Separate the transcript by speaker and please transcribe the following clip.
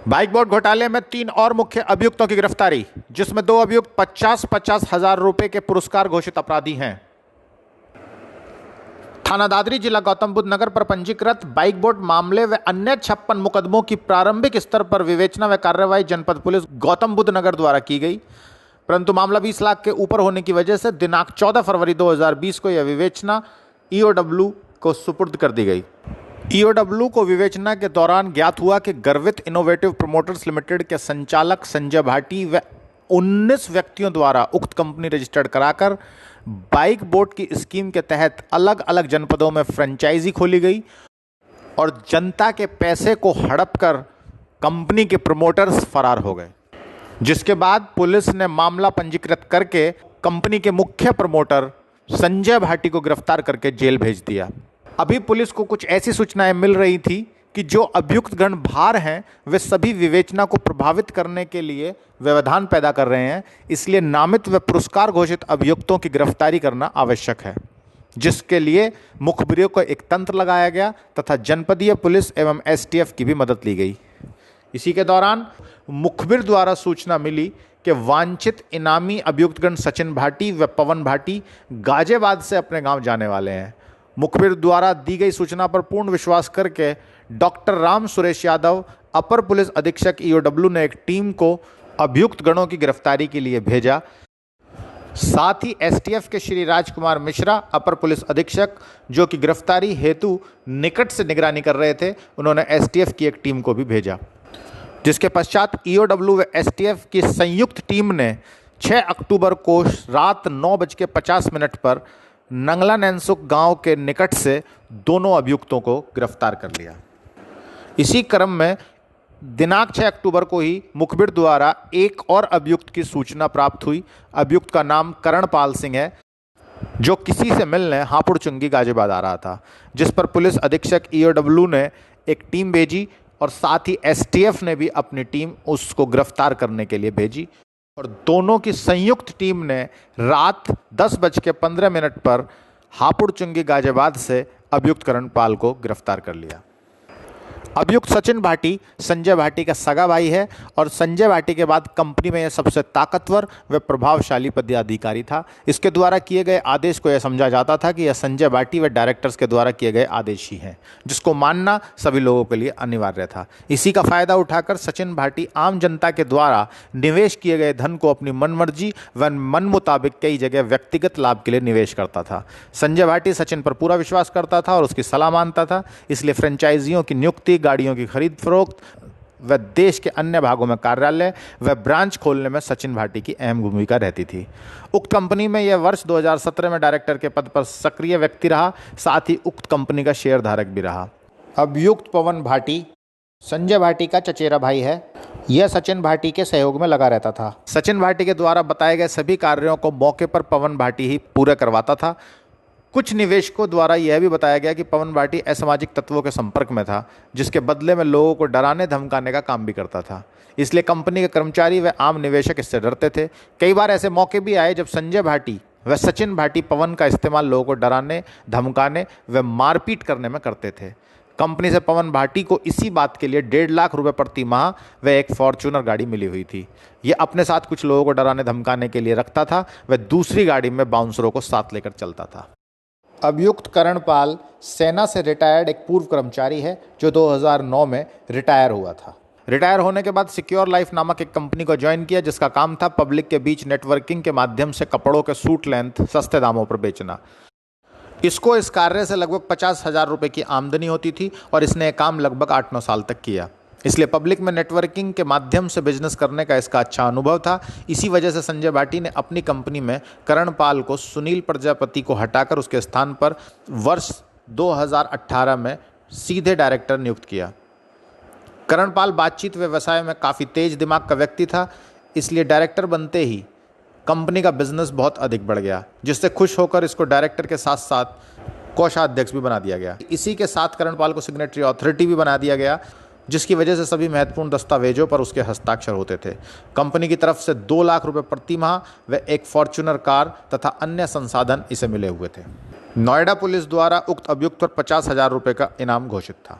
Speaker 1: Bike board घोटाले में 3 और मुख्य अभियुक्तों की गिरफ्तारी, जिसमें 2 अभियुक्त 50-50 हजार रुपए के पुरस्कार घोषित अपराधी हैं। थाना दादरी जिला गौतम बुद्ध नगर पर पंजीकृत बाइक बोर्ड मामले व अन्य 56 मुकदमों की प्रारंभिक स्तर पर विवेचना व कार्रवाई जनपद पुलिस गौतम बुद्ध नगर द्वारा की गई, परंतु मामला 20 लाख के ऊपर होने की वजह से दिनांक 14 फरवरी 2020 को यह विवेचना ईओडब्ल्यू को सुपुर्द कर दी गई। ईओडब्ल्यू को विवेचना के दौरान ज्ञात हुआ कि गर्वित इनोवेटिव प्रमोटर्स लिमिटेड के संचालक संजय भाटी व 19 व्यक्तियों द्वारा उक्त कंपनी रजिस्टर्ड कराकर बाइक बोर्ड की स्कीम के तहत अलग अलग जनपदों में फ्रेंचाइजी खोली गई और जनता के पैसे को हड़प कर कंपनी के प्रमोटर्स फरार हो गए, जिसके बाद पुलिस ने मामला पंजीकृत करके कंपनी के मुख्य प्रमोटर संजय भाटी को गिरफ्तार करके जेल भेज दिया। अभी पुलिस को कुछ ऐसी सूचनाएं मिल रही थी कि जो अभियुक्त गण बाहर हैं वे सभी विवेचना को प्रभावित करने के लिए व्यवधान पैदा कर रहे हैं, इसलिए नामित व पुरस्कार घोषित अभियुक्तों की गिरफ्तारी करना आवश्यक है, जिसके लिए मुखबिरों को एक तंत्र लगाया गया तथा जनपदीय पुलिस एवं एसटीएफ की भी मदद ली गई। इसी के दौरान मुखबिर द्वारा सूचना मिली कि वांछित इनामी अभियुक्तगण सचिन भाटी व पवन भाटी गाजियाबाद से अपने गांव जाने वाले हैं। मुखबिर द्वारा दी गई सूचना पर पूर्ण विश्वास करके डॉक्टर राम सुरेश यादव अपर पुलिस अधीक्षक ईओडब्ल्यू ने एक टीम को अभियुक्त गणों की गिरफ्तारी के लिए भेजा। साथ ही एसटीएफ के श्री राजकुमार मिश्रा अपर पुलिस अधीक्षक, जो कि गिरफ्तारी हेतु निकट से निगरानी कर रहे थे, उन्होंने एसटीएफ की एक टीम को भी भेजा, जिसके पश्चात ईओडब्ल्यू व एसटीएफ की संयुक्त टीम ने 6 अक्टूबर को रात 9:50 पर नंगला नैनसुख गांव के निकट से दोनों अभियुक्तों को गिरफ्तार कर लिया। इसी क्रम में दिनांक 6 अक्टूबर को ही मुखबिर द्वारा एक और अभियुक्त की सूचना प्राप्त हुई। अभियुक्त का नाम करणपाल सिंह है, जो किसी से मिलने हापुड़ चुंगी गाजियाबाद आ रहा था, जिस पर पुलिस अधीक्षक ईओडब्ल्यू ने एक टीम भेजी और साथ ही एसटीएफ ने भी अपनी टीम उसको गिरफ्तार करने के लिए भेजी और दोनों की संयुक्त टीम ने रात 10:15 पर हापुड़ चुंगी गाजियाबाद से अभियुक्त करणपाल को गिरफ्तार कर लिया। अभियुक्त सचिन भाटी संजय भाटी का सगा भाई है और संजय भाटी के बाद कंपनी में यह सबसे ताकतवर व प्रभावशाली पदाधिकारी था। इसके द्वारा किए गए आदेश को यह समझा जाता था कि यह संजय भाटी व डायरेक्टर्स के द्वारा किए गए आदेश ही हैं, जिसको मानना सभी लोगों के लिए अनिवार्य था। इसी का फायदा उठाकर सचिन भाटी आम जनता के द्वारा निवेश किए गए धन को अपनी मनमर्जी व मन मुताबिक कई जगह व्यक्तिगत लाभ के लिए निवेश करता था। संजय भाटी सचिन पर पूरा विश्वास करता था और उसकी सलाह मानता था, इसलिए फ्रेंचाइजियों की नियुक्ति, गाड़ियों की खरीद फरोख्त व देश के अन्य भागों में कार्यालय व ब्रांच खोलने में सचिन भाटी की अहम भूमिका रहती थी। उक्त कंपनी में यह वर्ष 2017 में डायरेक्टर के पद पर सक्रिय व्यक्ति रहा, साथ ही उक्त कंपनी का शेयर धारक भी रहा। अभियुक्त पवन भाटी संजय भाटी का चचेरा भाई है। यह सचिन भाटी के सहयोग में लगा रहता था। सचिन भाटी के द्वारा बताए गए सभी कार्यों को मौके पर पवन भाटी ही पूरा करवाता था। कुछ निवेशकों द्वारा यह भी बताया गया कि पवन भाटी असामाजिक तत्वों के संपर्क में था, जिसके बदले में लोगों को डराने धमकाने का काम भी करता था। इसलिए कंपनी के कर्मचारी व आम निवेशक इससे डरते थे। कई बार ऐसे मौके भी आए जब संजय भाटी व सचिन भाटी पवन का इस्तेमाल लोगों को डराने, धमकाने व मारपीट करने में करते थे। कंपनी से पवन भाटी को इसी बात के लिए 1.5 लाख रुपये प्रति माह व एक फॉर्च्यूनर गाड़ी मिली हुई थी। यह अपने साथ कुछ लोगों को डराने धमकाने के लिए रखता था व दूसरी गाड़ी में बाउंसरों को साथ लेकर चलता था। अभियुक्त करणपाल सेना से रिटायर्ड एक पूर्व कर्मचारी है, जो 2009 में रिटायर हुआ था। रिटायर होने के बाद सिक्योर लाइफ नामक एक कंपनी को ज्वाइन किया, जिसका काम था पब्लिक के बीच नेटवर्किंग के माध्यम से कपड़ों के सूट लेंथ सस्ते दामों पर बेचना। इसको इस कार्य से लगभग 50,000 रुपये की आमदनी होती थी और इसने काम लगभग 8-9 साल तक किया। इसलिए पब्लिक में नेटवर्किंग के माध्यम से बिजनेस करने का इसका अच्छा अनुभव था। इसी वजह से संजय भाटी ने अपनी कंपनी में करणपाल को सुनील प्रजापति को हटाकर उसके स्थान पर वर्ष 2018 में सीधे डायरेक्टर नियुक्त किया। करणपाल बातचीत व्यवसाय में काफ़ी तेज दिमाग का व्यक्ति था, इसलिए डायरेक्टर बनते ही कंपनी का बिजनेस बहुत अधिक बढ़ गया, जिससे खुश होकर इसको डायरेक्टर के साथ साथ कोषाध्यक्ष भी बना दिया गया। इसी के साथ करणपाल को सिग्नेटरी अथॉरिटी भी बना दिया गया, जिसकी वजह से सभी महत्वपूर्ण दस्तावेजों पर उसके हस्ताक्षर होते थे। कंपनी की तरफ से 2 लाख रुपए प्रति माह व एक फॉर्च्यूनर कार तथा अन्य संसाधन इसे मिले हुए थे। नोएडा पुलिस द्वारा उक्त अभियुक्त पर 50,000 रुपये का इनाम घोषित था।